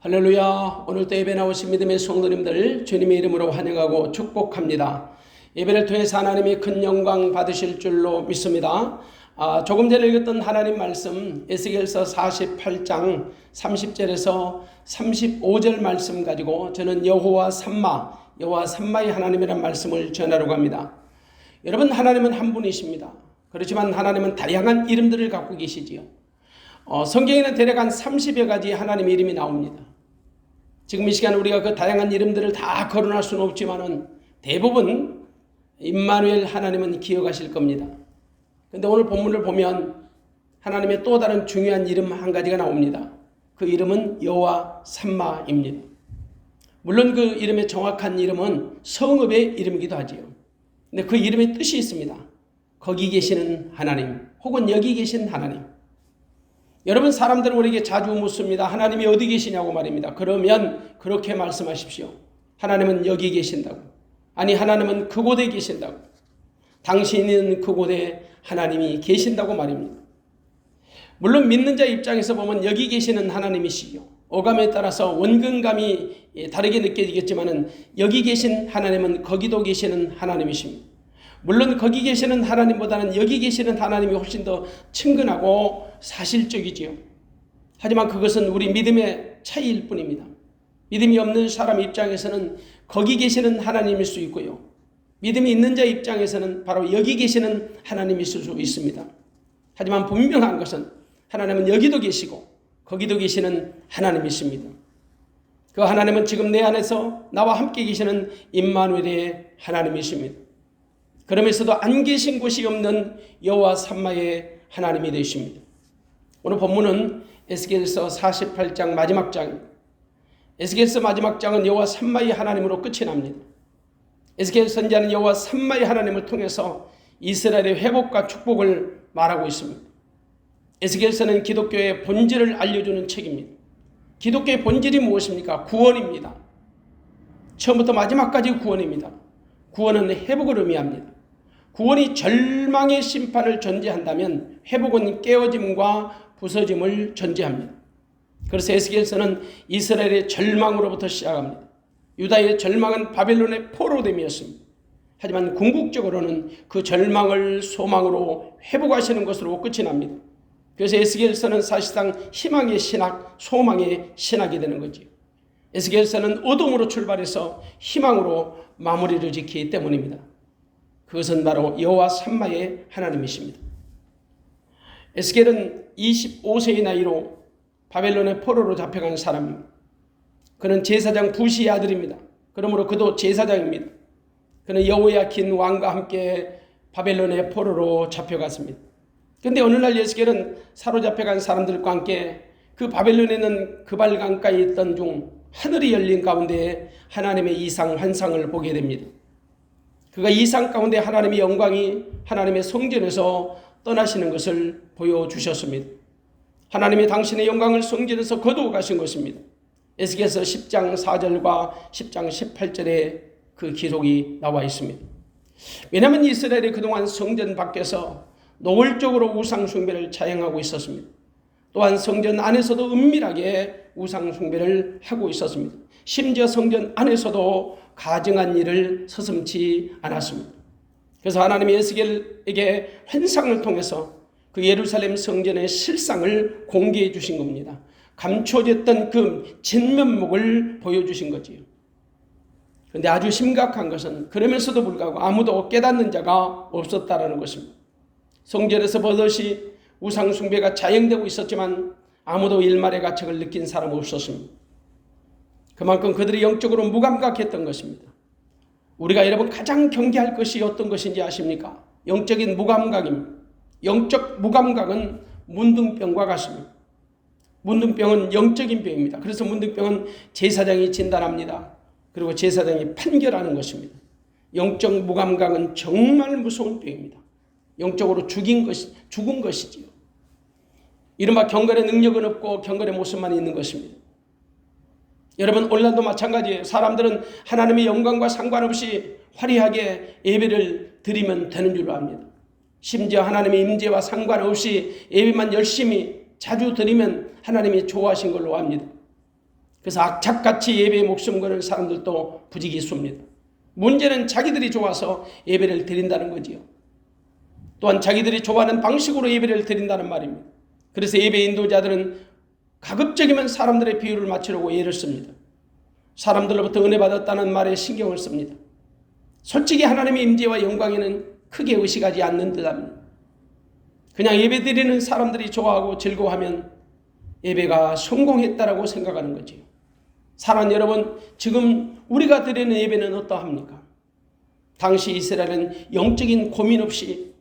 할렐루야. 오늘도 예배 나오신 믿음의 성도님들 주님의 이름으로 환영하고 축복합니다. 예배를 통해서 하나님이 큰 영광 받으실 줄로 믿습니다. 조금 전에 읽었던 하나님 말씀 에스겔서 48장 30절에서 35절 말씀 가지고 저는 여호와 삼마의 하나님이라는 말씀을 전하려고 합니다. 여러분, 하나님은 한 분이십니다. 그렇지만 하나님은 다양한 이름들을 갖고 계시지요. 성경에는 대략 한 30여 가지 하나님의 이름이 나옵니다. 지금 이 시간 우리가 그 다양한 이름들을 다 거론할 수는 없지만은 대부분 임마누엘 하나님은 기억하실 겁니다. 그런데 오늘 본문을 보면 하나님의 또 다른 중요한 이름 한 가지가 나옵니다. 그 이름은 여호와 삼마입니다. 물론 그 이름의 정확한 이름은 성읍의 이름이기도 하지요. 근데 그 이름의 뜻이 있습니다. 거기 계시는 하나님, 혹은 여기 계신 하나님. 여러분, 사람들은 우리에게 자주 묻습니다. 하나님이 어디 계시냐고 말입니다. 그러면 그렇게 말씀하십시오. 하나님은 여기 계신다고. 아니, 하나님은 그곳에 계신다고. 당신이 있는 그곳에 하나님이 계신다고 말입니다. 물론 믿는 자 입장에서 보면 여기 계시는 하나님이시요. 어감에 따라서 원근감이 다르게 느껴지겠지만은 여기 계신 하나님은 거기도 계시는 하나님이십니다. 물론 거기 계시는 하나님보다는 여기 계시는 하나님이 훨씬 더 친근하고 사실적이지요. 하지만 그것은 우리 믿음의 차이일 뿐입니다. 믿음이 없는 사람 입장에서는 거기 계시는 하나님일 수 있고요. 믿음이 있는 자 입장에서는 바로 여기 계시는 하나님일 수 있습니다. 하지만 분명한 것은 하나님은 여기도 계시고 거기도 계시는 하나님이십니다. 그 하나님은 지금 내 안에서 나와 함께 계시는 임마누엘의 하나님이십니다. 그러면서도 안 계신 곳이 없는 여호와 삼마의 하나님이 되십니다. 오늘 본문은 에스겔서 48장 마지막 장입니다. 에스겔서 마지막 장은 여호와 삼마의 하나님으로 끝이 납니다. 에스겔 선지자는 여호와 삼마의 하나님을 통해서 이스라엘의 회복과 축복을 말하고 있습니다. 에스겔서는 기독교의 본질을 알려주는 책입니다. 기독교의 본질이 무엇입니까? 구원입니다. 처음부터 마지막까지 구원입니다. 구원은 회복을 의미합니다. 구원이 절망의 심판을 전제한다면 회복은 깨어짐과 부서짐을 전제합니다. 그래서 에스겔서는 이스라엘의 절망으로부터 시작합니다. 유다의 절망은 바벨론의 포로됨이었습니다. 하지만 궁극적으로는 그 절망을 소망으로 회복하시는 것으로 끝이 납니다. 그래서 에스겔서는 사실상 희망의 신학, 소망의 신학이 되는 거죠. 에스겔서는 어둠으로 출발해서 희망으로 마무리를 짓기 때문입니다. 그것은 바로 여호와 삼마의 하나님이십니다. 에스겔은 25세의 나이로 바벨론의 포로로 잡혀간 사람입니다. 그는 제사장 부시의 아들입니다. 그러므로 그도 제사장입니다. 그는 여호야킨 왕과 함께 바벨론의 포로로 잡혀갔습니다. 그런데 어느 날 에스겔은 사로잡혀간 사람들과 함께 그 바벨론에 있는 그발강가에 있던 중 하늘이 열린 가운데 하나님의 이상 환상을 보게 됩니다. 그가 이상 가운데 하나님의 영광이 하나님의 성전에서 떠나시는 것을 보여주셨습니다. 하나님이 당신의 영광을 성전에서 거두어 가신 것입니다. 에스겔서 10장 4절과 10장 18절에 그 기록이 나와 있습니다. 왜냐하면 이스라엘이 그동안 성전 밖에서 노골적으로 우상 숭배를 자행하고 있었습니다. 또한 성전 안에서도 은밀하게 우상 숭배를 하고 있었습니다. 심지어 성전 안에서도 가증한 일을 서슴지 않았습니다. 그래서 하나님이 에스겔에게 환상을 통해서 그 예루살렘 성전의 실상을 공개해 주신 겁니다. 감춰졌던 그 진면목을 보여주신 거지요. 그런데 아주 심각한 것은 그러면서도 불구하고 아무도 깨닫는 자가 없었다라는 것입니다. 성전에서 버젓이 우상 숭배가 자행되고 있었지만 아무도 일말의 가책을 느낀 사람 없었습니다. 그만큼 그들이 영적으로 무감각했던 것입니다. 우리가 여러분 가장 경계할 것이 어떤 것인지 아십니까? 영적인 무감각입니다. 영적 무감각은 문둥병과 같습니다. 문둥병은 영적인 병입니다. 그래서 문둥병은 제사장이 진단합니다. 그리고 제사장이 판결하는 것입니다. 영적 무감각은 정말 무서운 병입니다. 영적으로 죽은 것이지요. 이른바 경건의 능력은 없고 경건의 모습만 있는 것입니다. 여러분, 오늘날도 마찬가지예요. 사람들은 하나님의 영광과 상관없이 화려하게 예배를 드리면 되는 줄로 압니다. 심지어 하나님의 임재와 상관없이 예배만 열심히 자주 드리면 하나님이 좋아하신 걸로 압니다. 그래서 악착같이 예배에 목숨 거는 사람들도 부지기수입니다. 문제는 자기들이 좋아서 예배를 드린다는 거지요. 또한 자기들이 좋아하는 방식으로 예배를 드린다는 말입니다. 그래서 예배 인도자들은 가급적이면 사람들의 비율을 맞추려고 예를 씁니다. 사람들로부터 은혜 받았다는 말에 신경을 씁니다. 솔직히 하나님의 임재와 영광에는 크게 의식하지 않는 듯합니다. 그냥 예배 드리는 사람들이 좋아하고 즐거워하면 예배가 성공했다라고 생각하는 거지요. 사랑하는 여러분, 지금 우리가 드리는 예배는 어떠합니까? 당시 이스라엘은 영적인 고민 없이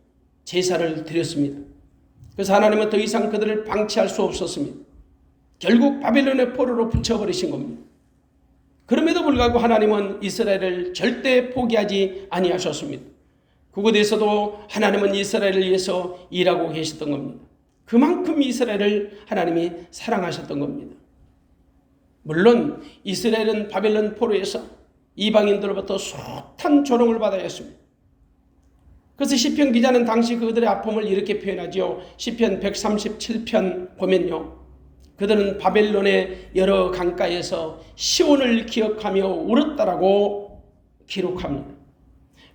제사를 드렸습니다. 그래서 하나님은 더 이상 그들을 방치할 수 없었습니다. 결국 바벨론의 포로로 붙여버리신 겁니다. 그럼에도 불구하고 하나님은 이스라엘을 절대 포기하지 아니하셨습니다. 그곳에서도 하나님은 이스라엘을 위해서 일하고 계셨던 겁니다. 그만큼 이스라엘을 하나님이 사랑하셨던 겁니다. 물론 이스라엘은 바벨론 포로에서 이방인들로부터 숱한 조롱을 받아야 했습니다. 그래서 시편 기자는 당시 그들의 아픔을 이렇게 표현하죠. 시편 137편 보면요, 그들은 바벨론의 여러 강가에서 시온을 기억하며 울었다라고 기록합니다.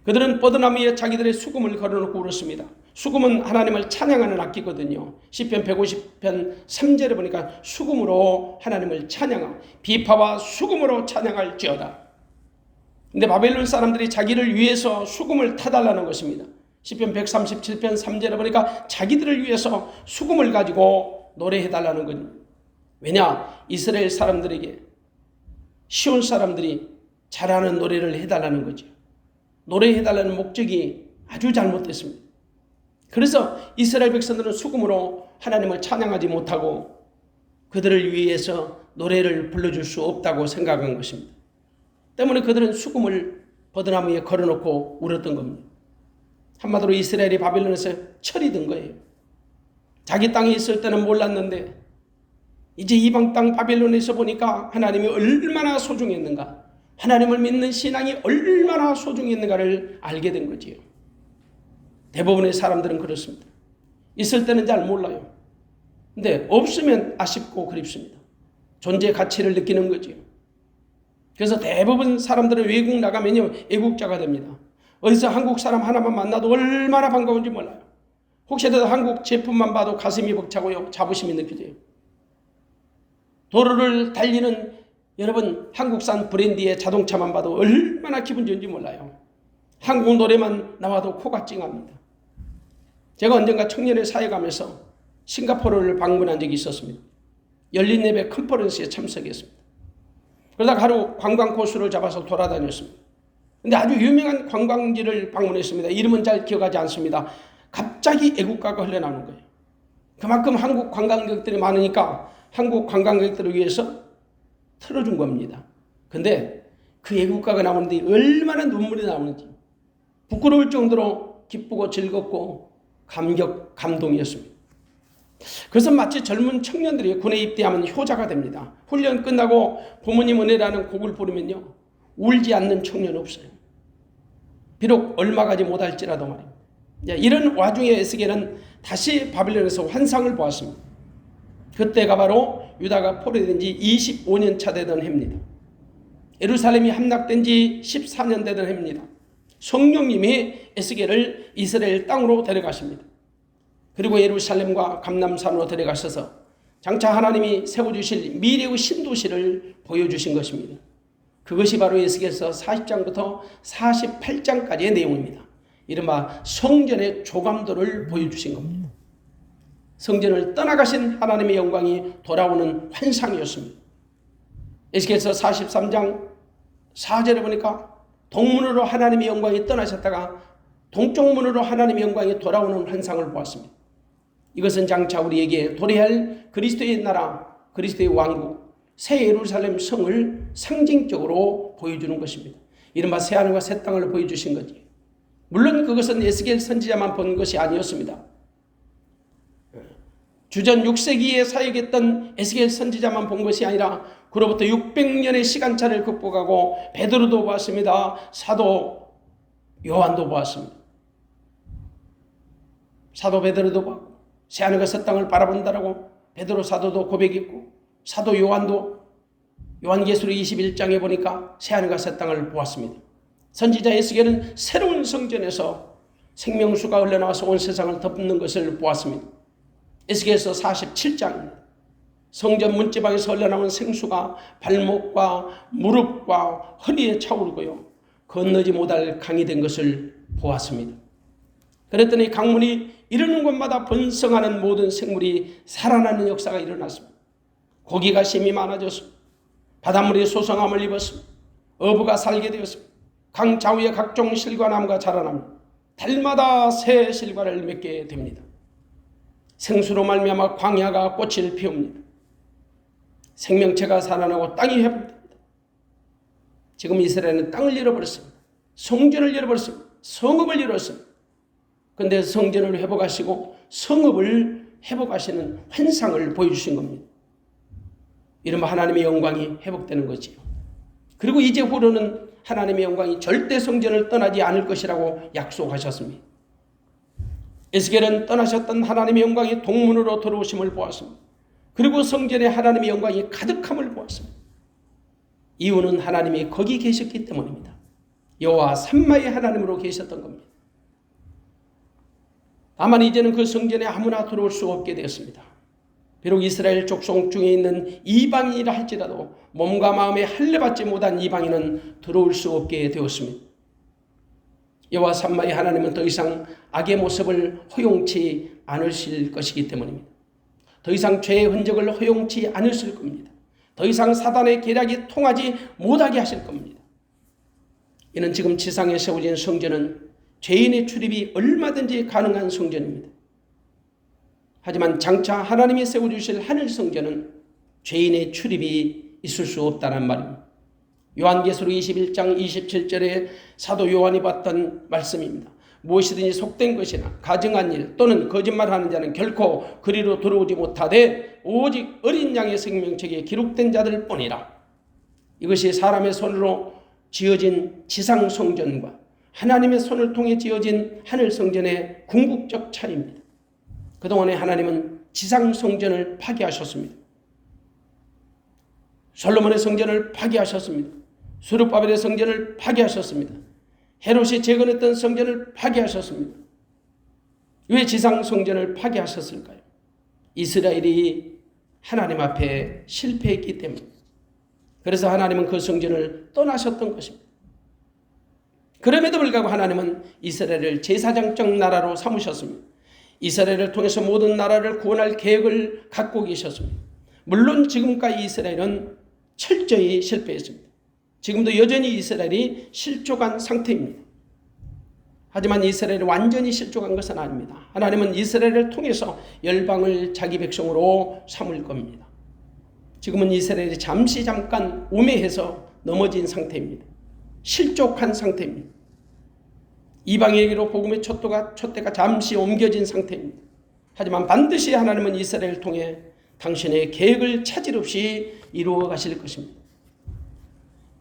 그들은 뻗어나무 위에 자기들의 수금을 걸어놓고 울었습니다. 수금은 하나님을 찬양하는 악기거든요. 시편 150편 3절에 보니까 수금으로 하나님을 찬양하고 비파와 수금으로 찬양할지어다. 근데 바벨론 사람들이 자기를 위해서 수금을 타달라는 것입니다. 시편 137편 3절에 보니까 자기들을 위해서 수금을 가지고 노래해달라는 거죠. 왜냐? 이스라엘 사람들에게 시온 사람들이 잘하는 노래를 해달라는 거죠. 노래해달라는 목적이 아주 잘못됐습니다. 그래서 이스라엘 백성들은 수금으로 하나님을 찬양하지 못하고 그들을 위해서 노래를 불러줄 수 없다고 생각한 것입니다. 때문에 그들은 수금을 버드나무 위에 걸어놓고 울었던 겁니다. 한마디로 이스라엘이 바벨론에서 철이 든 거예요. 자기 땅에 있을 때는 몰랐는데 이제 이방 땅 바벨론에서 보니까 하나님이 얼마나 소중했는가, 하나님을 믿는 신앙이 얼마나 소중했는가를 알게 된 거지요. 대부분의 사람들은 그렇습니다. 있을 때는 잘 몰라요. 근데 없으면 아쉽고 그립습니다. 존재의 가치를 느끼는 거지요. 그래서 대부분 사람들은 외국 나가면요, 애국자가 됩니다. 어디서 한국 사람 하나만 만나도 얼마나 반가운지 몰라요. 혹시라도 한국 제품만 봐도 가슴이 벅차고요, 자부심이 느껴져요. 도로를 달리는 여러분 한국산 브랜드의 자동차만 봐도 얼마나 기분 좋은지 몰라요. 한국 노래만 나와도 코가 찡합니다. 제가 언젠가 청년의 사회 가면서 싱가포르를 방문한 적이 있었습니다. 열린 예배 컨퍼런스에 참석했습니다. 그러다가 하루 관광 코스를 잡아서 돌아다녔습니다. 근데 아주 유명한 관광지를 방문했습니다. 이름은 잘 기억하지 않습니다. 갑자기 애국가가 흘러나오는 거예요. 그만큼 한국 관광객들이 많으니까 한국 관광객들을 위해서 틀어준 겁니다. 근데 그 애국가가 나오는데 얼마나 눈물이 나오는지 부끄러울 정도로 기쁘고 즐겁고 감동이었습니다. 그래서 마치 젊은 청년들이 군에 입대하면 효자가 됩니다. 훈련 끝나고 부모님 은혜라는 곡을 부르면요, 울지 않는 청년 없어요. 비록 얼마 가지 못할지라도 말입니다. 이런 와중에 에스겔은 다시 바벨론에서 환상을 보았습니다. 그때가 바로 유다가 포로된 지 25년 차 되던 해입니다. 예루살렘이 함락된 지 14년 되던 해입니다. 성령님이 에스겔을 이스라엘 땅으로 데려가십니다. 그리고 예루살렘과 감람산으로 데려가셔서 장차 하나님이 세워주실 미래의 신도시를 보여주신 것입니다. 그것이 바로 에스겔서 40장부터 48장까지의 내용입니다. 이른바 성전의 조감도를 보여주신 겁니다. 성전을 떠나가신 하나님의 영광이 돌아오는 환상이었습니다. 에스겔서 43장 4절에 보니까 동문으로 하나님의 영광이 떠나셨다가 동쪽 문으로 하나님의 영광이 돌아오는 환상을 보았습니다. 이것은 장차 우리에게 도래할 그리스도의 나라, 그리스도의 왕국, 새 예루살렘 성을 상징적으로 보여주는 것입니다. 이른바 새하늘과 새 땅을 보여주신 거지. 물론 그것은 에스겔 선지자만 본 것이 아니었습니다. 주전 6세기에 사역했던 에스겔 선지자만 본 것이 아니라 그로부터 600년의 시간차를 극복하고 베드로도 보았습니다. 사도 요한도 보았습니다. 사도 베드로도 보았고 새하늘과 새 땅을 바라본다라고 베드로 사도도 고백했고 사도 요한도 요한계시록 21장에 보니까 새하늘과 새 땅을 보았습니다. 선지자 에스겔은 새로운 성전에서 생명수가 흘러나와서 온 세상을 덮는 것을 보았습니다. 에스겔서 47장입니다. 성전 문지방에서 흘러나온 생수가 발목과 무릎과 허리에 차오르고요, 건너지 못할 강이 된 것을 보았습니다. 그랬더니 강물이 이르는 곳마다 번성하는 모든 생물이 살아나는 역사가 일어났습니다. 고기가 심이 많아졌습니다. 바닷물이 소성함을 입었습니다. 어부가 살게 되었습니다. 강 좌우에 각종 실과나무가 자라납니다. 달마다 새 실과를 맺게 됩니다. 생수로 말미암아 광야가 꽃을 피웁니다. 생명체가 살아나고 땅이 회복됩니다. 지금 이스라엘은 땅을 잃어버렸습니다. 성전을 잃어버렸습니다. 성읍을 잃었습니다. 그런데 성전을 회복하시고 성읍을 회복하시는 환상을 보여주신 겁니다. 이러면 하나님의 영광이 회복되는 거지요. 그리고 이제 후로는 하나님의 영광이 절대 성전을 떠나지 않을 것이라고 약속하셨습니다. 에스겔은 떠나셨던 하나님의 영광이 동문으로 들어오심을 보았습니다. 그리고 성전에 하나님의 영광이 가득함을 보았습니다. 이유는 하나님이 거기 계셨기 때문입니다. 여호와 삼마의 하나님으로 계셨던 겁니다. 다만 이제는 그 성전에 아무나 들어올 수 없게 되었습니다. 비록 이스라엘 족속 중에 있는 이방인이라 할지라도 몸과 마음에 할례받지 못한 이방인은 들어올 수 없게 되었습니다. 여호와 삼마의 하나님은 더 이상 악의 모습을 허용치 않으실 것이기 때문입니다. 더 이상 죄의 흔적을 허용치 않으실 겁니다. 더 이상 사단의 계략이 통하지 못하게 하실 겁니다. 이는 지금 지상에 세워진 성전은 죄인의 출입이 얼마든지 가능한 성전입니다. 하지만 장차 하나님이 세워주실 하늘 성전은 죄인의 출입이 있을 수 없다는 말입니다. 요한계시록 21장 27절에 사도 요한이 봤던 말씀입니다. 무엇이든지 속된 것이나 가증한 일 또는 거짓말하는 자는 결코 그리로 들어오지 못하되 오직 어린 양의 생명책에 기록된 자들 뿐이라. 이것이 사람의 손으로 지어진 지상 성전과 하나님의 손을 통해 지어진 하늘 성전의 궁극적 차이입니다. 그동안에 하나님은 지상 성전을 파괴하셨습니다. 솔로몬의 성전을 파괴하셨습니다. 스룹바벨의 성전을 파괴하셨습니다. 헤롯이 재건했던 성전을 파괴하셨습니다. 왜 지상 성전을 파괴하셨을까요? 이스라엘이 하나님 앞에 실패했기 때문입니다. 그래서 하나님은 그 성전을 떠나셨던 것입니다. 그럼에도 불구하고 하나님은 이스라엘을 제사장적 나라로 삼으셨습니다. 이스라엘을 통해서 모든 나라를 구원할 계획을 갖고 계셨습니다. 물론 지금까지 이스라엘은 철저히 실패했습니다. 지금도 여전히 이스라엘이 실족한 상태입니다. 하지만 이스라엘이 완전히 실족한 것은 아닙니다. 하나님은 이스라엘을 통해서 열방을 자기 백성으로 삼을 겁니다. 지금은 이스라엘이 잠깐 우매해서 넘어진 상태입니다. 실족한 상태입니다. 이방인에게로 복음의 촛대가 잠시 옮겨진 상태입니다. 하지만 반드시 하나님은 이스라엘을 통해 당신의 계획을 차질 없이 이루어 가실 것입니다.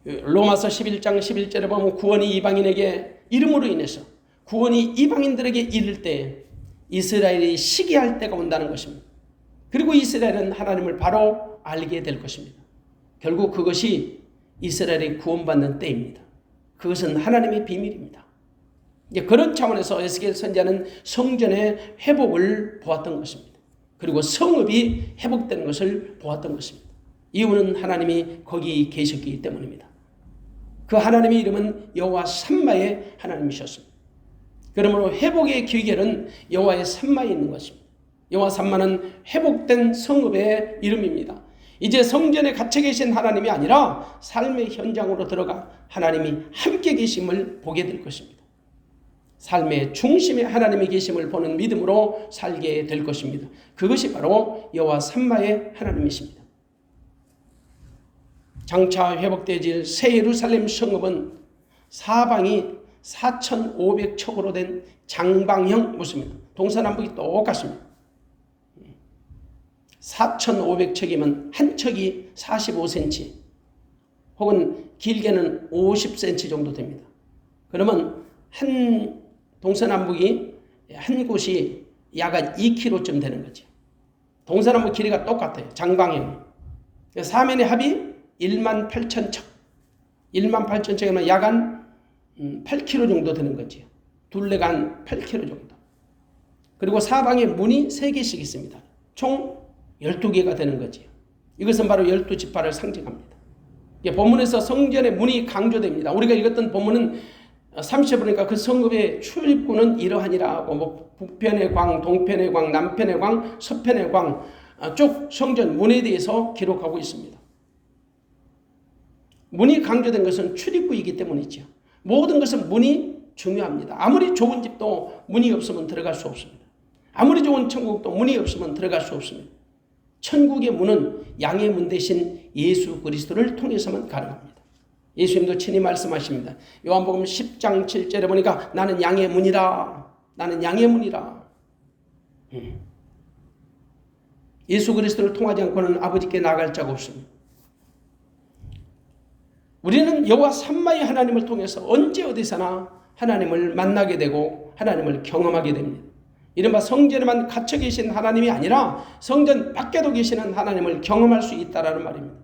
로마서 11장 11절에 보면 구원이 이방인에게 이름으로 인해서 구원이 이방인들에게 이를 때 이스라엘이 시기할 때가 온다는 것입니다. 그리고 이스라엘은 하나님을 바로 알게 될 것입니다. 결국 그것이 이스라엘이 구원받는 때입니다. 그것은 하나님의 비밀입니다. 그런 차원에서 에스겔 선지자는 성전의 회복을 보았던 것입니다. 그리고 성읍이 회복되는 것을 보았던 것입니다. 이유는 하나님이 거기 계셨기 때문입니다. 그 하나님의 이름은 여호와 삼마의 하나님이셨습니다. 그러므로 회복의 기결은 여호와의 삼마에 있는 것입니다. 여호와 삼마는 회복된 성읍의 이름입니다. 이제 성전에 갇혀 계신 하나님이 아니라 삶의 현장으로 들어가 하나님이 함께 계심을 보게 될 것입니다. 삶의 중심에 하나님이 계심을 보는 믿음으로 살게 될 것입니다. 그것이 바로 여호와 삼마의 하나님이십니다. 장차 회복되질 새 예루살렘 성읍은 사방이 4,500척으로 된 장방형 모습입니다. 동서남북이 똑같습니다. 4,500척이면 한 척이 45cm 혹은 길게는 50cm 정도 됩니다. 그러면 한 동서남북이 한 곳이 약 2km쯤 되는 거죠. 동서남북 길이가 똑같아요. 장방형. 사면의 합이 1만 8천 척. 1만 8천 척이면 약 한 8km 정도 되는 거지요. 둘레가 한 8km 정도. 그리고 사방에 문이 3개씩 있습니다. 총 12개가 되는 거지요. 이것은 바로 12지파를 상징합니다. 본문에서 성전의 문이 강조됩니다. 우리가 읽었던 본문은 30절 보니까 그 성읍의 출입구는 이러하니라 하고 뭐 북편의 광, 동편의 광, 남편의 광, 서편의 광 쭉 성전 문에 대해서 기록하고 있습니다. 문이 강조된 것은 출입구이기 때문이죠. 모든 것은 문이 중요합니다. 아무리 좋은 집도 문이 없으면 들어갈 수 없습니다. 아무리 좋은 천국도 문이 없으면 들어갈 수 없습니다. 천국의 문은 양의 문 대신 예수 그리스도를 통해서만 가능합니다. 예수님도 친히 말씀하십니다. 요한복음 10장 7절에 보니까 나는 양의 문이라. 나는 양의 문이라. 예수 그리스도를 통하지 않고는 아버지께 나아갈 자가 없습니다. 우리는 여호와 삼마의 하나님을 통해서 언제 어디서나 하나님을 만나게 되고 하나님을 경험하게 됩니다. 이른바 성전에만 갇혀 계신 하나님이 아니라 성전 밖에도 계시는 하나님을 경험할 수 있다는 말입니다.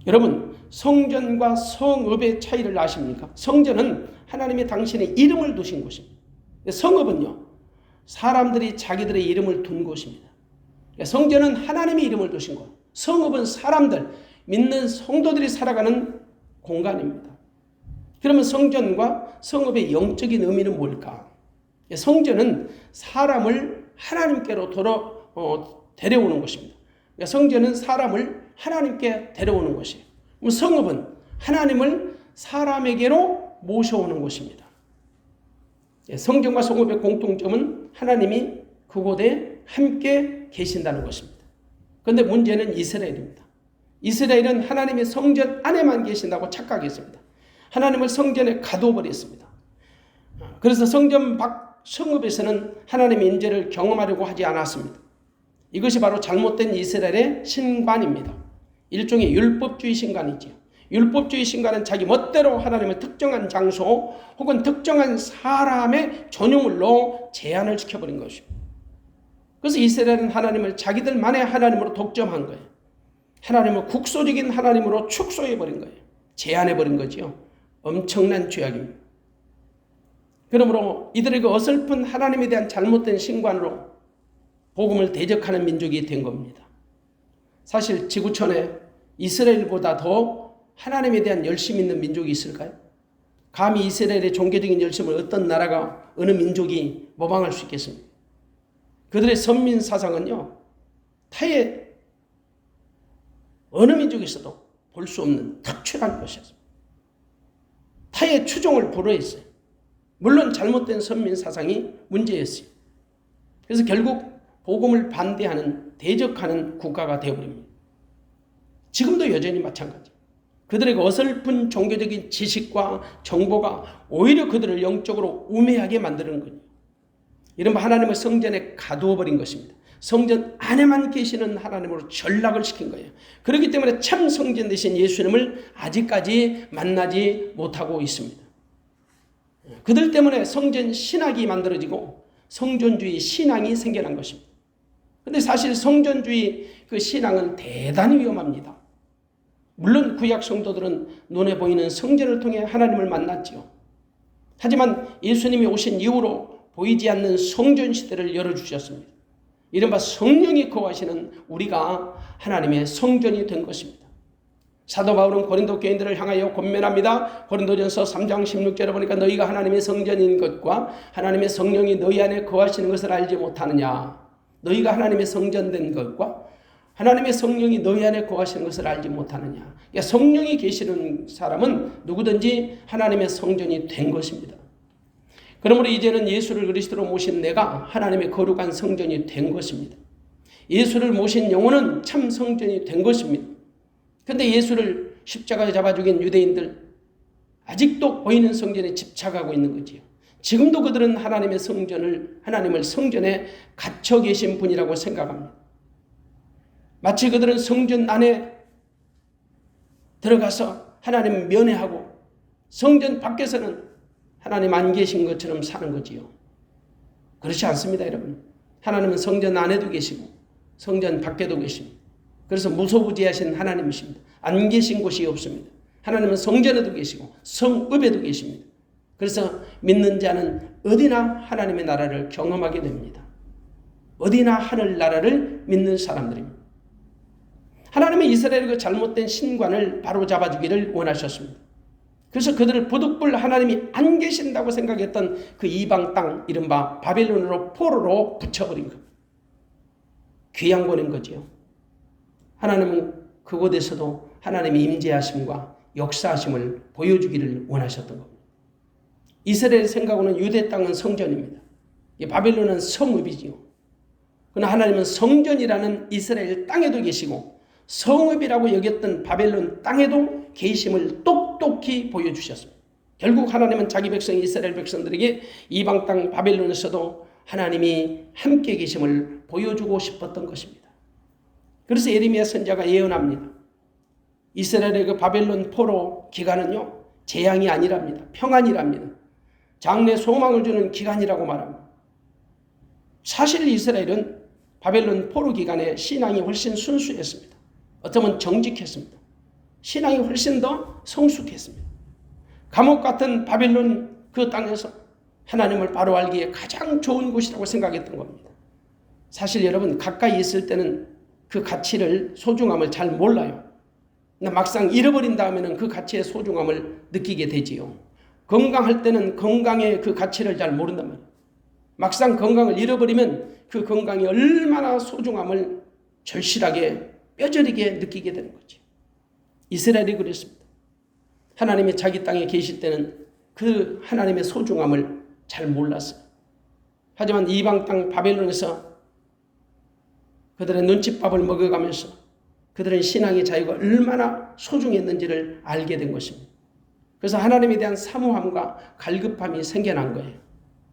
여러분, 성전과 성읍의 차이를 아십니까? 성전은 하나님이 당신의 이름을 두신 곳입니다. 성읍은요, 사람들이 자기들의 이름을 둔 곳입니다. 성전은 하나님의 이름을 두신 곳, 성읍은 사람들, 믿는 성도들이 살아가는 공간입니다. 그러면 성전과 성읍의 영적인 의미는 뭘까? 성전은 사람을 하나님께로 데려오는 것입니다. 성전은 사람을 하나님께 데려오는 것이에요. 성읍은 하나님을 사람에게로 모셔오는 곳입니다. 성전과 성읍의 공통점은 하나님이 그곳에 함께 계신다는 것입니다. 그런데 문제는 이스라엘입니다. 이스라엘은 하나님의 성전 안에만 계신다고 착각했습니다. 하나님을 성전에 가둬버렸습니다. 그래서 성전 밖 성읍에서는 하나님의 임재를 경험하려고 하지 않았습니다. 이것이 바로 잘못된 이스라엘의 신관입니다. 일종의 율법주의 신관이죠. 율법주의 신관은 자기 멋대로 하나님의 특정한 장소 혹은 특정한 사람의 전유물로 제한을 시켜버린 것입니다. 그래서 이스라엘은 하나님을 자기들만의 하나님으로 독점한 거예요. 하나님을 국소적인 하나님으로 축소해버린 거예요. 제한해버린 거죠. 엄청난 죄악입니다. 그러므로 이들에게 어설픈 하나님에 대한 잘못된 신관으로 복음을 대적하는 민족이 된 겁니다. 사실 지구촌에 이스라엘보다 더 하나님에 대한 열심이 있는 민족이 있을까요? 감히 이스라엘의 종교적인 열심을 어떤 나라가, 어느 민족이 모방할 수 있겠습니까? 그들의 선민 사상은요, 타의 어느 민족에서도 볼 수 없는 특출한 것이었습니다. 타의 추종을 불허했어요. 물론 잘못된 선민 사상이 문제였어요. 그래서 결국 복음을 반대하는, 대적하는 국가가 되어버립니다. 지금도 여전히 마찬가지. 그들에게 어설픈 종교적인 지식과 정보가 오히려 그들을 영적으로 우매하게 만드는 거예요. 이른바 하나님의 성전에 가두어버린 것입니다. 성전 안에만 계시는 하나님으로 전락을 시킨 거예요. 그렇기 때문에 참 성전 되신 예수님을 아직까지 만나지 못하고 있습니다. 그들 때문에 성전 신학이 만들어지고 성전주의 신앙이 생겨난 것입니다. 그런데 사실 성전주의 그 신앙은 대단히 위험합니다. 물론 구약 성도들은 눈에 보이는 성전을 통해 하나님을 만났지요. 하지만 예수님이 오신 이후로 보이지 않는 성전 시대를 열어주셨습니다. 이른바 성령이 거하시는 우리가 하나님의 성전이 된 것입니다. 사도 바울은 고린도 교인들을 향하여 권면합니다. 고린도전서 3장 16절에 보니까 너희가 하나님의 성전인 것과 하나님의 성령이 너희 안에 거하시는 것을 알지 못하느냐. 너희가 하나님의 성전된 것과 하나님의 성령이 너희 안에 거하시는 것을 알지 못하느냐. 그러니까 성령이 계시는 사람은 누구든지 하나님의 성전이 된 것입니다. 그러므로 이제는 예수를 그리스도로 모신 내가 하나님의 거룩한 성전이 된 것입니다. 예수를 모신 영혼은 참 성전이 된 것입니다. 그런데 예수를 십자가에 잡아 죽인 유대인들 아직도 보이는 성전에 집착하고 있는 거지요. 지금도 그들은 하나님의 성전을, 하나님을 성전에 갇혀 계신 분이라고 생각합니다. 마치 그들은 성전 안에 들어가서 하나님 면회하고 성전 밖에서는 하나님 안 계신 것처럼 사는 거지요. 그렇지 않습니다, 여러분. 하나님은 성전 안에도 계시고 성전 밖에도 계십니다. 그래서 무소부지하신 하나님이십니다. 안 계신 곳이 없습니다. 하나님은 성전에도 계시고 성읍에도 계십니다. 그래서 믿는 자는 어디나 하나님의 나라를 경험하게 됩니다. 어디나 하늘나라를 믿는 사람들입니다. 하나님은 이스라엘의 그 잘못된 신관을 바로잡아주기를 원하셨습니다. 그래서 그들을 부득불 하나님이 안 계신다고 생각했던 그 이방 땅 이른바 바벨론으로 포로로 붙여버린 겁니다. 귀양 보낸 거지요. 하나님은 그곳에서도 하나님의 임재하심과 역사하심을 보여주기를 원하셨던 겁니다. 이스라엘 생각으로는 유대 땅은 성전입니다. 바벨론은 성읍이지요. 그러나 하나님은 성전이라는 이스라엘 땅에도 계시고 성읍이라고 여겼던 바벨론 땅에도 계심을 똑똑히 보여주셨습니다. 결국 하나님은 자기 백성 이스라엘 백성들에게 이방 땅 바벨론에서도 하나님이 함께 계심을 보여주고 싶었던 것입니다. 그래서 예레미야 선지자가 예언합니다. 이스라엘의 그 바벨론 포로 기간은요, 재앙이 아니랍니다. 평안이랍니다. 장래 소망을 주는 기간이라고 말합니다. 사실 이스라엘은 바벨론 포로 기간에 신앙이 훨씬 순수했습니다. 어쩌면 정직했습니다. 신앙이 훨씬 더 성숙했습니다. 감옥 같은 바벨론 그 땅에서 하나님을 바로 알기에 가장 좋은 곳이라고 생각했던 겁니다. 사실 여러분 가까이 있을 때는 그 가치를 소중함을 잘 몰라요. 막상 잃어버린 다음에는 그 가치의 소중함을 느끼게 되지요. 건강할 때는 건강의 그 가치를 잘 모른단 말이에요. 막상 건강을 잃어버리면 그 건강이 얼마나 소중함을 절실하게 뼈저리게 느끼게 되는 거죠. 이스라엘이 그랬습니다. 하나님이 자기 땅에 계실 때는 그 하나님의 소중함을 잘 몰랐어요. 하지만 이방 땅 바벨론에서 그들의 눈칫밥을 먹어가면서 그들의 신앙의 자유가 얼마나 소중했는지를 알게 된 것입니다. 그래서 하나님에 대한 사모함과 갈급함이 생겨난 거예요.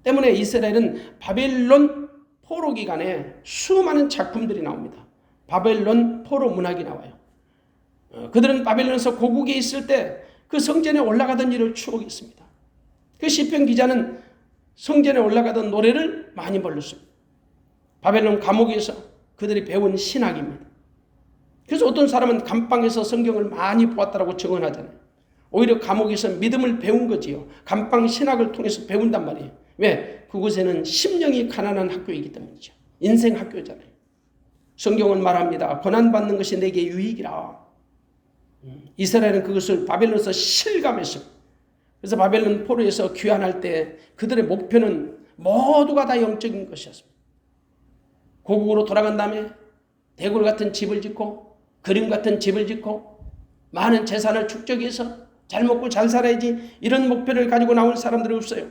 때문에 이스라엘은 바벨론 포로 기간에 수많은 작품들이 나옵니다. 바벨론 포로 문학이 나와요. 그들은 바벨론에서 고국에 있을 때 그 성전에 올라가던 일을 추억했습니다. 그 시편 기자는 성전에 올라가던 노래를 많이 불렀습니다. 바벨론 감옥에서 그들이 배운 신학입니다. 그래서 어떤 사람은 감방에서 성경을 많이 보았다고 증언하잖아요. 오히려 감옥에서 믿음을 배운 거지요. 감방 신학을 통해서 배운단 말이에요. 왜? 그곳에는 심령이 가난한 학교이기 때문이죠. 인생 학교잖아요. 성경은 말합니다. 고난받는 것이 내게 유익이라. 이스라엘은 그것을 바벨론에서 실감했습니다. 그래서 바벨론 포로에서 귀환할 때 그들의 목표는 모두가 다 영적인 것이었습니다. 고국으로 돌아간 다음에 대굴 같은 집을 짓고 그림 같은 집을 짓고 많은 재산을 축적해서 잘 먹고 잘 살아야지, 이런 목표를 가지고 나온 사람들이 없어요.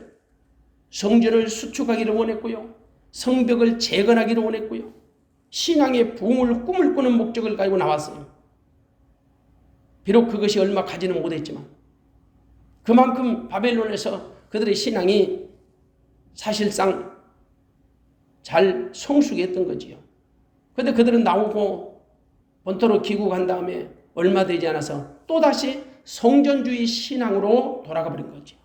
성전을 수축하기를 원했고요. 성벽을 재건하기를 원했고요. 신앙의 부흥을 꿈을 꾸는 목적을 가지고 나왔어요. 비록 그것이 얼마 가지는 못했지만 그만큼 바벨론에서 그들의 신앙이 사실상 잘 성숙했던 거지요. 그런데 그들은 나오고 본토로 귀국한 다음에 얼마 되지 않아서 또다시 성전주의 신앙으로 돌아가 버린 거죠.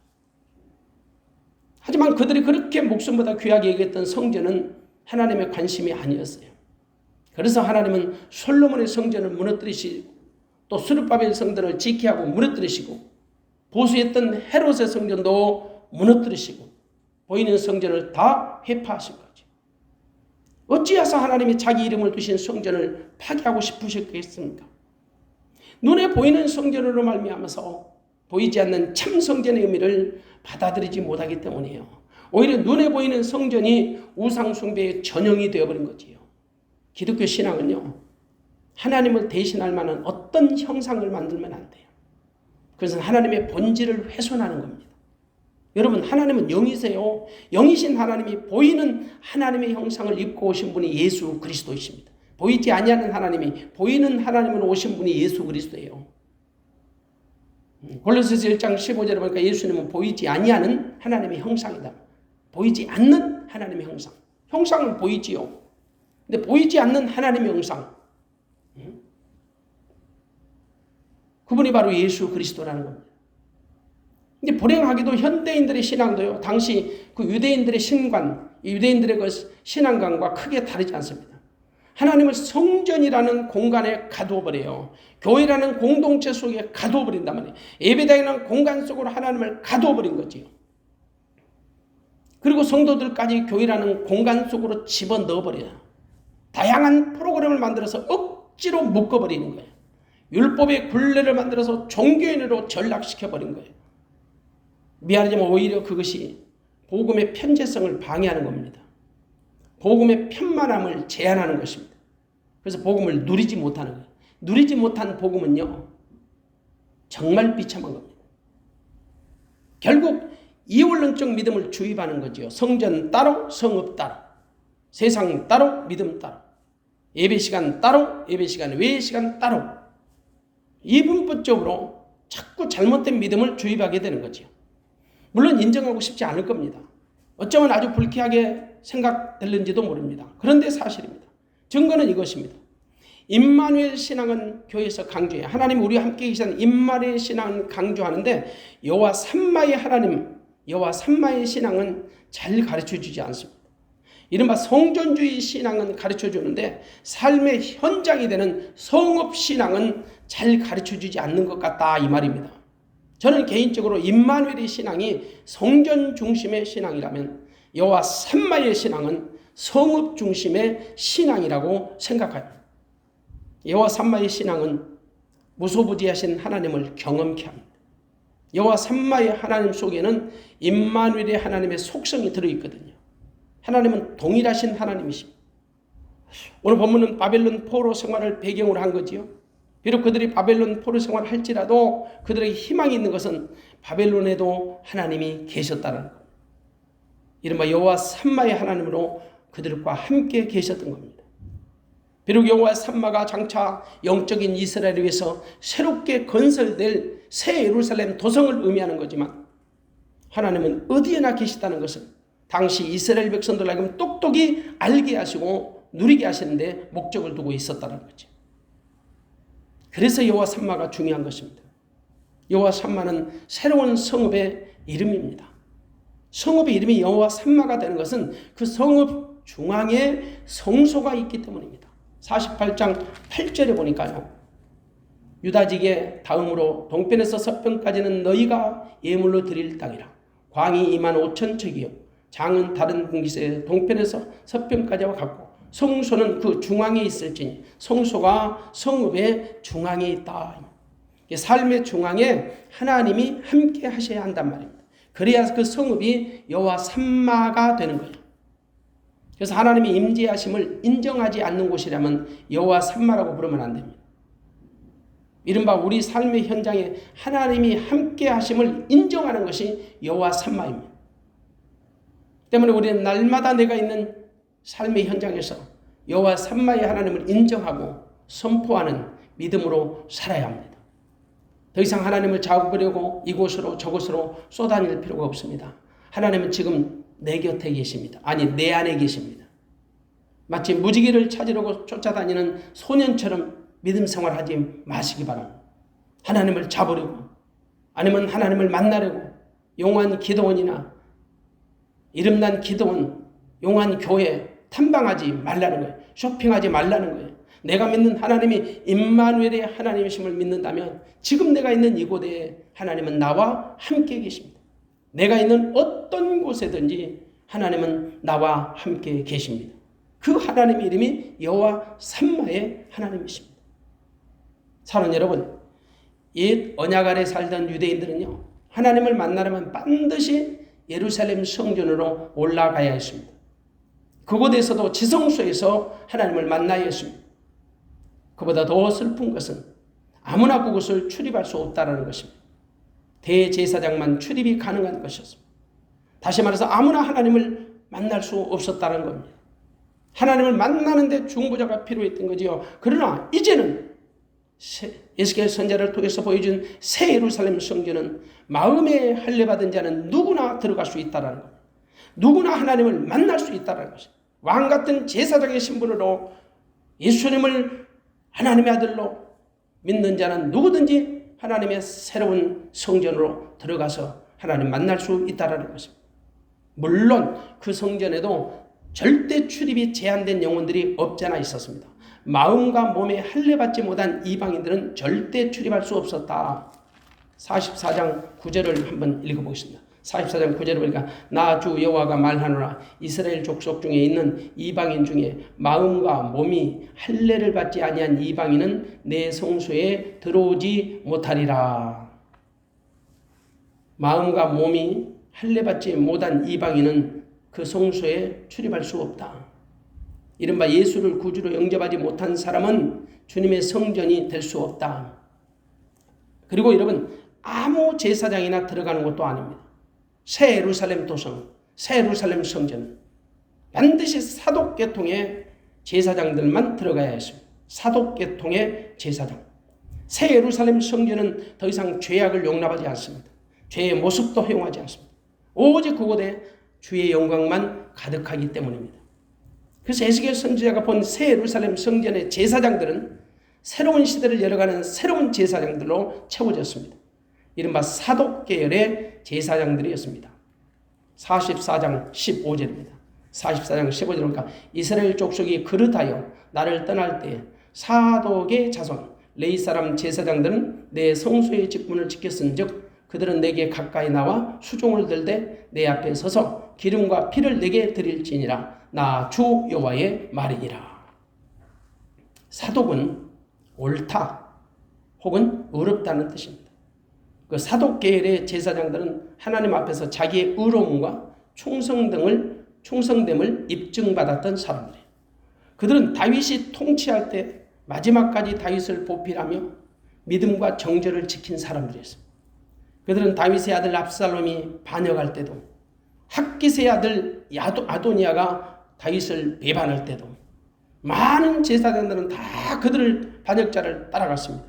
하지만 그들이 그렇게 목숨보다 귀하게 여겼던 성전은 하나님의 관심이 아니었어요. 그래서 하나님은 솔로몬의 성전을 무너뜨리시고 또 스룹바벨 성전을 지키하고 무너뜨리시고 보수했던 헤롯의 성전도 무너뜨리시고 보이는 성전을 다 회파하신 거죠. 어찌해서 하나님이 자기 이름을 두신 성전을 파괴하고 싶으셨겠습니까? 눈에 보이는 성전으로 말미암아서 보이지 않는 참 성전의 의미를 받아들이지 못하기 때문이에요. 오히려 눈에 보이는 성전이 우상 숭배의 전형이 되어버린 거지요. 기독교 신앙은요, 하나님을 대신할 만한 어떤 형상을 만들면 안 돼요. 그것은 하나님의 본질을 훼손하는 겁니다. 여러분, 하나님은 영이세요. 영이신 하나님이 보이는 하나님의 형상을 입고 오신 분이 예수 그리스도이십니다. 보이지 아니하는 하나님이 보이는 하나님으로 오신 분이 예수 그리스도예요. 골로새서 1장 15절에 보니까 예수님은 보이지 아니하는 하나님의 형상이다. 보이지 않는 하나님의 형상. 형상은 보이지요. 근데 보이지 않는 하나님의 형상. 그분이 바로 예수 그리스도라는 겁니다. 근데 불행하게도 현대인들의 신앙도요, 당시 그 유대인들의 신관, 유대인들의 그 신앙관과 크게 다르지 않습니다. 하나님을 성전이라는 공간에 가두어버려요. 교회라는 공동체 속에 가두어버린단 말이에요. 예배당이라는 공간 속으로 하나님을 가두어버린 거지요. 그리고 성도들까지 교회라는 공간 속으로 집어넣어버려요. 다양한 프로그램을 만들어서 억지로 묶어버리는 거예요. 율법의 굴레를 만들어서 종교인으로 전락시켜버린 거예요. 미안하지만 오히려 그것이 복음의 편재성을 방해하는 겁니다. 복음의 편만함을 제한하는 것입니다. 그래서 복음을 누리지 못하는 거예요. 누리지 못한 복음은요, 정말 비참한 겁니다. 결국 이원론적 믿음을 주입하는 거죠. 성전 따로, 성읍 따로, 세상 따로, 믿음 따로, 예배 시간 따로, 예배 시간 외의 시간 따로, 이분법적으로 자꾸 잘못된 믿음을 주입하게 되는 거죠. 물론 인정하고 싶지 않을 겁니다. 어쩌면 아주 불쾌하게 생각될는지도 모릅니다. 그런데 사실입니다. 증거는 이것입니다. 임마누엘 신앙은 교회에서 강조해요. 하나님이 우리와 함께 계시는 임마누엘 신앙은 강조하는데 여호와 삼마의 하나님, 여호와 삼마의 신앙은 잘 가르쳐주지 않습니다. 이른바 성전주의 신앙은 가르쳐주는데 삶의 현장이 되는 성읍 신앙은 잘 가르쳐주지 않는 것 같다, 이 말입니다. 저는 개인적으로 임마누엘의 신앙이 성전 중심의 신앙이라면 여호와 삼마의 신앙은 성읍 중심의 신앙이라고 생각합니다. 여호와 삼마의 신앙은 무소부지하신 하나님을 경험케 합니다. 여호와 삼마의 하나님 속에는 임마누엘의 하나님의 속성이 들어있거든요. 하나님은 동일하신 하나님이십니다. 오늘 본문은 바벨론 포로 생활을 배경으로 한 거지요. 비록 그들이 바벨론 포로 생활을 할지라도 그들에게 희망이 있는 것은 바벨론에도 하나님이 계셨다는 것. 이른바 여호와 삼마의 하나님으로 그들과 함께 계셨던 겁니다. 비록 여호와 삼마가 장차 영적인 이스라엘을 위해서 새롭게 건설될 새 예루살렘 도성을 의미하는 거지만 하나님은 어디에나 계시다는 것은 당시 이스라엘 백성들 하여금 똑똑히 알게 하시고 누리게 하시는데 목적을 두고 있었다는 거죠. 그래서 여호와 삼마가 중요한 것입니다. 여호와 삼마는 새로운 성읍의 이름입니다. 성읍의 이름이 여호와 삼마가 되는 것은 그 성읍 중앙에 성소가 있기 때문입니다. 48장 8절에 보니까요. 유다지게 다음으로 동편에서 서편까지는 너희가 예물로 드릴 땅이라. 광이 25,000척이요. 장은 다른 분기세 동편에서 서편까지와 같고 성소는 그 중앙에 있을지니 성소가 성읍의 중앙에 있다. 삶의 중앙에 하나님이 함께 하셔야 한단 말입니다. 그래야 그 성읍이 여호와 삼마가 되는 거예요. 그래서 하나님이 임재하심을 인정하지 않는 곳이라면 여호와 삼마라고 부르면 안 됩니다. 이른바 우리 삶의 현장에 하나님이 함께 하심을 인정하는 것이 여호와 삼마입니다. 때문에 우리는 날마다 내가 있는 삶의 현장에서 여호와 삼마의 하나님을 인정하고 선포하는 믿음으로 살아야 합니다. 더 이상 하나님을 잡으려고 이곳으로 저곳으로 쏘다닐 필요가 없습니다. 하나님은 지금 내 곁에 계십니다. 아니, 내 안에 계십니다. 마치 무지개를 찾으려고 쫓아다니는 소년처럼 믿음 생활하지 마시기 바랍니다. 하나님을 잡으려고 아니면 하나님을 만나려고 용한 기도원이나 이름난 기도원, 용한 교회 탐방하지 말라는 거예요. 쇼핑하지 말라는 거예요. 내가 믿는 하나님이 임마누엘의 하나님이심을 믿는다면 지금 내가 있는 이곳에 하나님은 나와 함께 계십니다. 내가 있는 어떤 곳에든지 하나님은 나와 함께 계십니다. 그 하나님의 이름이 여호와 삼마의 하나님이십니다. 사랑하는 여러분, 옛 언약 아래 살던 유대인들은요, 하나님을 만나려면 반드시 예루살렘 성전으로 올라가야 했습니다. 그곳에서도 지성소에서 하나님을 만나야 했습니다. 그보다 더 슬픈 것은 아무나 그곳을 출입할 수 없다는 것입니다. 대제사장만 출입이 가능한 것이었습니다. 다시 말해서 아무나 하나님을 만날 수 없었다는 겁니다. 하나님을 만나는데 중보자가 필요했던 거지요. 그러나 이제는 에스겔 선지자를 통해서 보여준 새 예루살렘 성전은 마음에 할례받은 자는 누구나 들어갈 수 있다는 겁니다. 누구나 하나님을 만날 수 있다는 것입니다. 왕 같은 제사장의 신분으로 예수님을 하나님의 아들로 믿는 자는 누구든지 하나님의 새로운 성전으로 들어가서 하나님 만날 수 있다는 것입니다. 물론 그 성전에도 절대 출입이 제한된 영혼들이 없잖아 있었습니다. 마음과 몸에 할례받지 못한 이방인들은 절대 출입할 수 없었다. 44장 9절을 한번 읽어보겠습니다. 44장 9절을 보니까 나 주 여호와가 말하노라 이스라엘 족속 중에 있는 이방인 중에 마음과 몸이 할례를 받지 아니한 이방인은 내 성소에 들어오지 못하리라. 마음과 몸이 할례받지 못한 이방인은 그 성소에 출입할 수 없다. 이른바 예수를 구주로 영접하지 못한 사람은 주님의 성전이 될 수 없다. 그리고 여러분 아무 제사장이나 들어가는 것도 아닙니다. 새 예루살렘 도성, 새 예루살렘 성전 반드시 사독계통의 제사장들만 들어가야 했습니다. 사독계통의 제사장. 새 예루살렘 성전은 더 이상 죄악을 용납하지 않습니다. 죄의 모습도 허용하지 않습니다. 오직 그곳에 주의 영광만 가득하기 때문입니다. 그래서 에스겔 선지자가 본 새 예루살렘 성전의 제사장들은 새로운 시대를 열어가는 새로운 제사장들로 채워졌습니다. 이른바 사독계열의 제사장들이었습니다. 44장 15절입니다. 44장 15절 보니까 이스라엘 족속이 그릇하여 나를 떠날 때 사독의 자손 레위 사람 제사장들은 내 성소의 직분을 지켰은즉 그들은 내게 가까이 나와 수종을 들되 내 앞에 서서 기름과 피를 내게 드릴지니라. 나 주 여호와의 말이니라. 사독은 옳다 혹은 의롭다는 뜻입니다. 그 사독계열의 제사장들은 하나님 앞에서 자기의 의로움과 충성됨을 입증받았던 사람들이에요. 그들은 다윗이 통치할 때 마지막까지 다윗을 보필하며 믿음과 정절을 지킨 사람들이었습니다. 그들은 다윗의 아들 압살롬이 반역할 때도 학깃의 아들 아도니아가 다윗을 배반할 때도 많은 제사장들은 다 그들을 반역자를 따라갔습니다.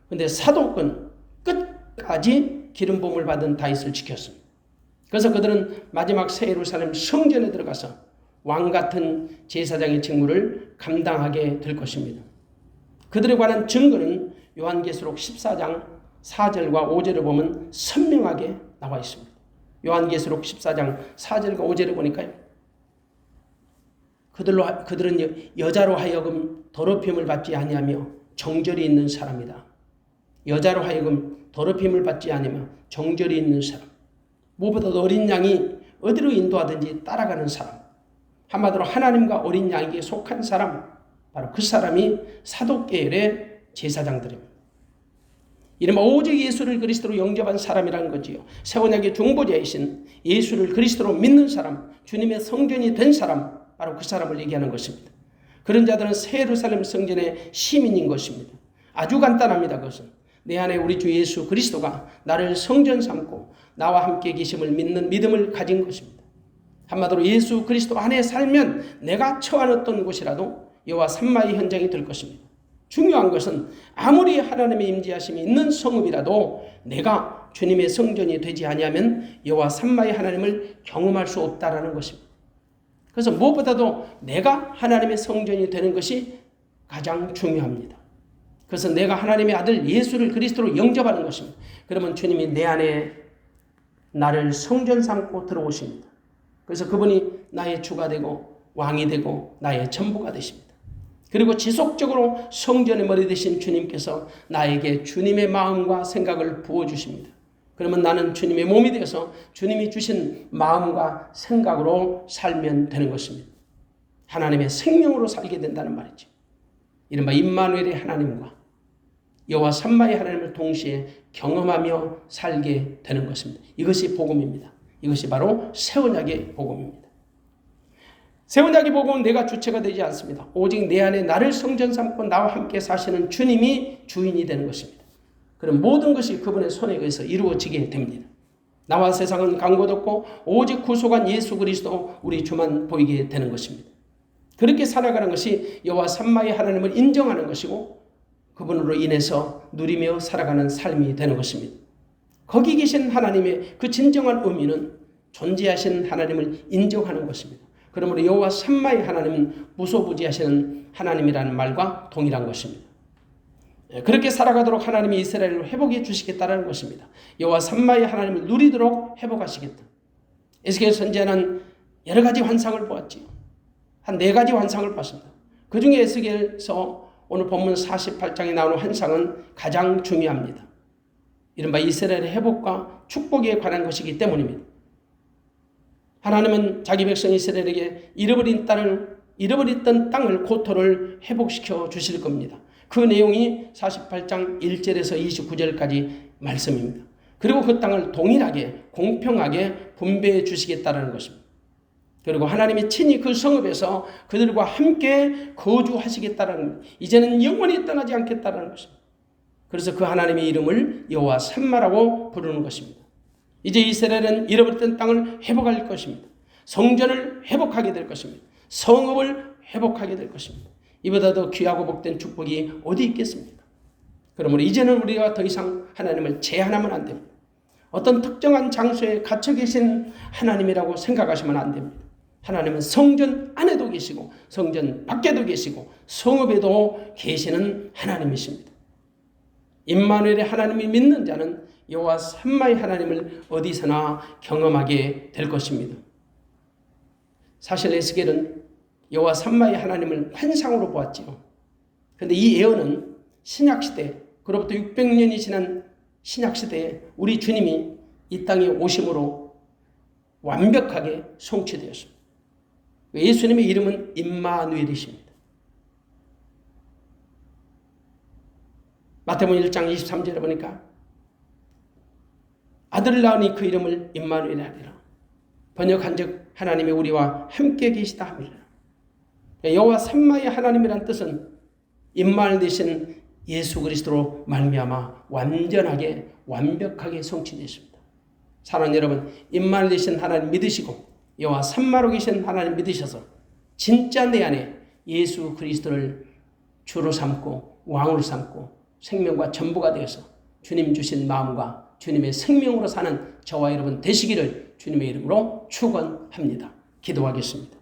그런데 사독은 끝까지 기름 부음을 받은 다윗을 지켰습니다. 그래서 그들은 마지막 새 예루살렘 성전에 들어가서 왕 같은 제사장의 직무를 감당하게 될 것입니다. 그들에 관한 증거는 요한계시록 14장 4절과 5절을 보면 선명하게 나와 있습니다. 요한계시록 14장 4절과 5절을 보니까요. 그들은 여자로 하여금 더럽힘을 받지 아니하며 정절이 있는 사람이다. 여자로 하여금 더럽힘을 받지 아니하며 정절이 있는 사람. 무엇보다도 어린 양이 어디로 인도하든지 따라가는 사람. 한마디로 하나님과 어린 양에게 속한 사람. 바로 그 사람이 사독계열의 제사장들입니다. 이른바 오직 예수를 그리스도로 영접한 사람이라는 거지요. 새 언약의 중보자이신 예수를 그리스도로 믿는 사람, 주님의 성전이 된 사람, 바로 그 사람을 얘기하는 것입니다. 그런 자들은 새 예루살렘 성전의 시민인 것입니다. 아주 간단합니다. 그것은 내 안에 우리 주 예수 그리스도가 나를 성전 삼고 나와 함께 계심을 믿는 믿음을 가진 것입니다. 한마디로 예수 그리스도 안에 살면 내가 처한 어떤 곳이라도 여호와 삼마의 현장이 될 것입니다. 중요한 것은 아무리 하나님의 임재하심이 있는 성읍이라도 내가 주님의 성전이 되지 아니하면 여호와 삼마의 하나님을 경험할 수 없다라는 것입니다. 그래서 무엇보다도 내가 하나님의 성전이 되는 것이 가장 중요합니다. 그래서 내가 하나님의 아들 예수를 그리스도로 영접하는 것입니다. 그러면 주님이 내 안에 나를 성전 삼고 들어오십니다. 그래서 그분이 나의 주가 되고 왕이 되고 나의 전부가 되십니다. 그리고 지속적으로 성전의 머리 되신 주님께서 나에게 주님의 마음과 생각을 부어주십니다. 그러면 나는 주님의 몸이 되어서 주님이 주신 마음과 생각으로 살면 되는 것입니다. 하나님의 생명으로 살게 된다는 말이죠. 이른바 임마누엘의 하나님과 여호와 삼마의 하나님을 동시에 경험하며 살게 되는 것입니다. 이것이 복음입니다. 이것이 바로 새 언약의 복음입니다. 새 언약의 복음은 내가 주체가 되지 않습니다. 오직 내 안에 나를 성전 삼고 나와 함께 사시는 주님이 주인이 되는 것입니다. 그럼 모든 것이 그분의 손에 의해서 이루어지게 됩니다. 나와 세상은 간 곳 없고 오직 구속한 예수 그리스도 우리 주만 보이게 되는 것입니다. 그렇게 살아가는 것이 여호와 삼마의 하나님을 인정하는 것이고 그분으로 인해서 누리며 살아가는 삶이 되는 것입니다. 거기 계신 하나님의 그 진정한 의미는 존재하신 하나님을 인정하는 것입니다. 그러므로 여호와 삼마의 하나님은 무소부지하시는 하나님이라는 말과 동일한 것입니다. 그렇게 살아가도록 하나님이 이스라엘을 회복해 주시겠다는 것입니다. 여호와 삼마의 하나님을 누리도록 회복하시겠다. 에스겔 선지자는 여러 가지 환상을 보았지요. 한 4가지 환상을 봤습니다. 그 중에 에스겔에서 오늘 본문 48장에 나오는 환상은 가장 중요합니다. 이른바 이스라엘의 회복과 축복에 관한 것이기 때문입니다. 하나님은 자기 백성 이스라엘에게 잃어버렸던 땅을 고토를 회복시켜 주실 겁니다. 그 내용이 48장 1절에서 29절까지 말씀입니다. 그리고 그 땅을 동일하게 공평하게 분배해 주시겠다는 것입니다. 그리고 하나님이 친히 그 성읍에서 그들과 함께 거주하시겠다는, 이제는 영원히 떠나지 않겠다는 것입니다. 그래서 그 하나님의 이름을 여호와 삼마라고 부르는 것입니다. 이제 이스라엘은 잃어버렸던 땅을 회복할 것입니다. 성전을 회복하게 될 것입니다. 성읍을 회복하게 될 것입니다. 이보다 더 귀하고 복된 축복이 어디 있겠습니까? 그러므로 이제는 우리가 더 이상 하나님을 제한하면 안 됩니다. 어떤 특정한 장소에 갇혀 계신 하나님이라고 생각하시면 안 됩니다. 하나님은 성전 안에도 계시고 성전 밖에도 계시고 성읍에도 계시는 하나님이십니다. 임마누엘의 하나님을 믿는 자는 여호와 삼마의 하나님을 어디서나 경험하게 될 것입니다. 사실 에스겔은 여호와 삼마의 하나님을 환상으로 보았지요. 그런데 이 예언은 신약시대, 그로부터 600년이 지난 신약시대에 우리 주님이 이 땅에 오심으로 완벽하게 성취되었습니다. 예수님의 이름은 임마누엘이십니다. 마태복음 1장 23절에 보니까 아들을 낳으니 그 이름을 임마누엘 하리라. 번역한즉 하나님이 우리와 함께 계시다 함이라. 여호와 삼마의 하나님이란 뜻은 임마누엘 되신 예수 그리스도로 말미암아 완전하게 완벽하게 성취되었습니다. 사랑하는 여러분, 임마누엘 되신 하나님 믿으시고 여호와 삼마로 계신 하나님 믿으셔서 진짜 내 안에 예수 그리스도를 주로 삼고 왕으로 삼고 생명과 전부가 되어서 주님 주신 마음과 주님의 생명으로 사는 저와 여러분 되시기를 주님의 이름으로 축원합니다. 기도하겠습니다.